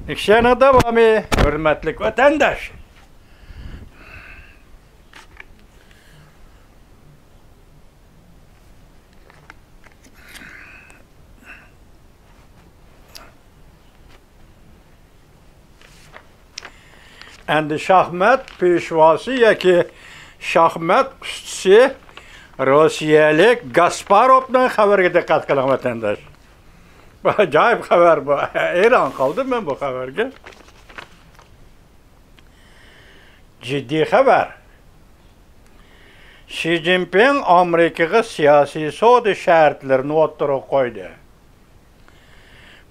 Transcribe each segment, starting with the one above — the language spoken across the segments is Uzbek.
İşine devamı, hürmetlik vatandaş. Endi şahmat peshvosi yoki şahmat ustisi Rossiyalik Gasparovning xabariga diqqat qiling vatandosh. Bu ajoyib xabar bu. Hayron qoldim men bu xabarga. Jiddiy xabar. Xi Jinping Amerikaga siyosiy savdo shartlarini o'tirib qo'ydi.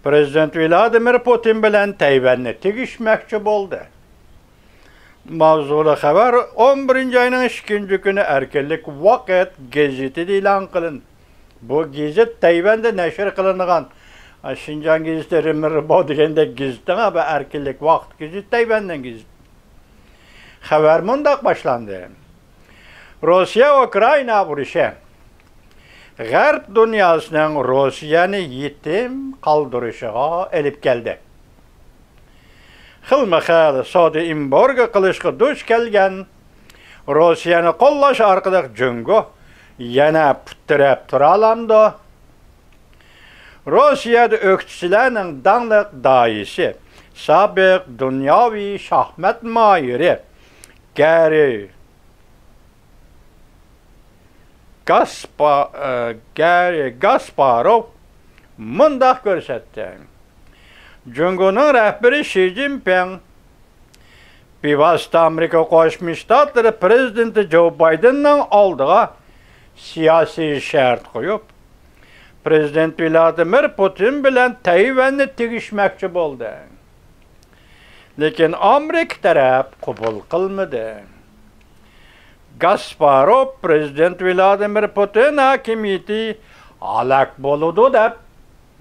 Prezident Vladimir Putin bilan Tayvanni tegishmoqchi bo'ldi. Mavzuli xabar 11-oyning 2-kuni Erkinlik Vaqt gazetida e'lon qilindi. Bu gazet Tayvanda nashr qilingan Şinjan gazeti Rimirbo degandek gazetdan bu Erkinlik Vaqt gazeti Tayvandan gazet. Xabar mundaq boshlandi. Rossiya Ukraina urushi G'arb dunyosining Rossiyani yetim qoldirishiga olib keldi. Xilma-xil savdo embargo qilishga duch kelgan Rossiyani qo'llash orqali jungo yana putirab tura oladi. Rossiyada o'qituvchilarning dangliq doisi, sobiq dunyoviy shaxmat mohiri Gary Gasparov mundaq ko'rsatdi. Jungoning rahbari Xi Jinping bevosita Amerika Qo'shma Shtatlari prezidenti Joe Bidenning oldiga siyosiy shart qo'yib, Prezident Vladimir Putin bilan Tayvanni tegishmoqchi bo'ldi. Lekin Amerika taraf qabul qilmadi. Gasparov Prezident Vladimir Putin hokimiyati halok bo'ludi deb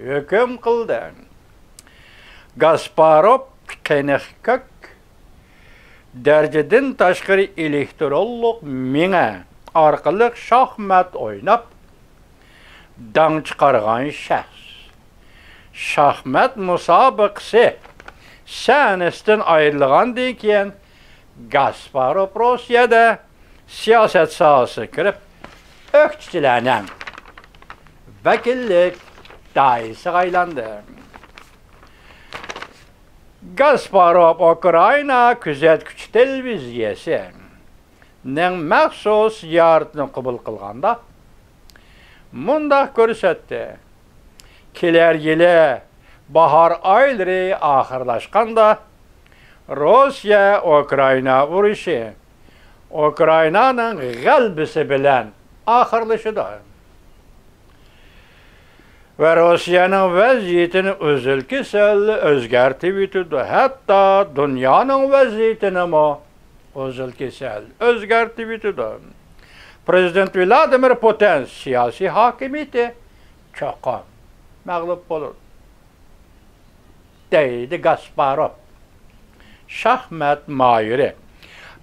hukm qildi. Gasparov qiynoq darajadan tashqari elektronlik mina orqali shaxmat o'ynab dang chiqargan shaxs. Shaxmat musobaqasi sanasidan ayrilgandan keyin Gasparov Rossiyada siyosat sohasiga kirib, o'qituvchilarning vakillik doirasiga aylandi. Gasparov Ukraina kuzatuvchi televiziyasining maxsus ziyoratini qabul qilganda mundaq ko'rsatdi. Kelar yili bahor oylari oxirlashganda Rossiya Ukraina urushi Ukrainaning g'alabasi bilan oxirlashadi. Ve Rusya'nın vaziyetini uzil-kesil o'zgartib yutdi. Hatta dünyanın vaziyetini mi uzil-kesil o'zgartib yutdi. Prezident Vladimir Putin siyosiy hokimiyati cho'qim mag'lub bo'ldi, deydi Gasparov, shaxmat mohiri.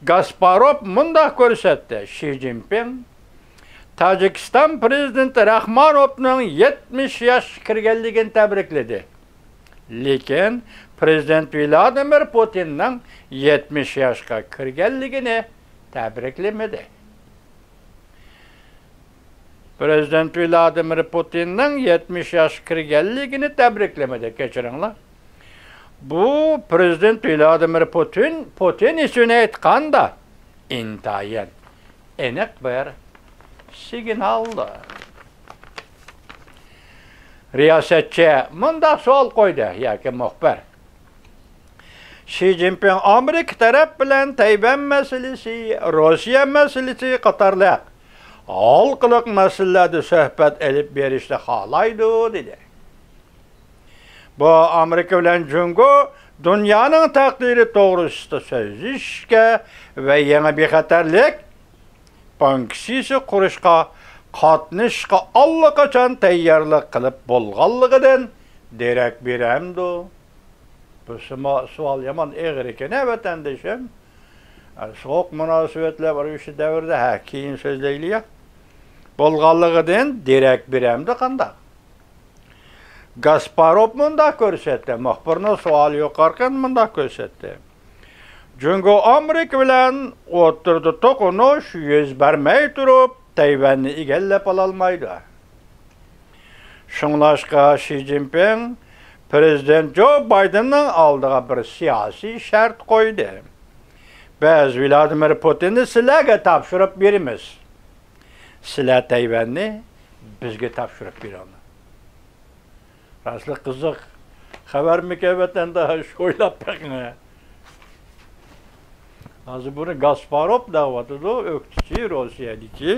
Gasparov mundaq ko'rsatdi. Xi Jinping Tojikiston prezidenti Rahmonovning 70 yosh kirganligini tabrikladi. Lekin prezident Vladimir Putinning 70 yoshga kirganligini tabriklamadi. Prezident Vladimir Putinning 70 yosh kirganligini tabriklamadi, kechiringlar. Bu prezident Vladimir Putin için aytganda intayin aniq bir signaldi. Riyosatchi mundaq savol qo'ydi yoki muxbir. Xi Jinping Amerika taraf bilan Tayvan masalasi, Rossiya masalasi qatorliq xalqaro masalalarda suhbat olib berishni xohlaydi dedi. Bu Amerika bilan jungo dunyoning taqdiri to'g'risida so'zlashga va yangi bexatarlik banksisi qurishga qatnashishga allaqachon tayyorlik qilib bo'lganligidan derak beramdi. Bu savol yomon eg'ir ekan, vatandoshim. So'q munosabatlar bor o'sha davrda keyin so'zlaylik. Bo'lganligidan derak beramdi qanday? Gasparov mundaq ko'rsatdi. Muxbirning savoli yo'qarkan mundaq ko'rsatdi. Jungo Amerika bilan o'tirdi to'qinish yuz bermay turib, Tayvanni egallab ololmaydi. Shunglashqa Xi Jinping Prezident Joe Bidenning oldiga bir siyosiy shart qo'ydi. Biz Vladimir Putinni sizlarga topshirib beramiz. Sizlar Tayvanni bizga topshirib beramiz. Rasli qiziq xabar mikavvatanda o'ylab baqing. Hozir buni Gasparov da'vatida o'qituvchi Rossiyadagi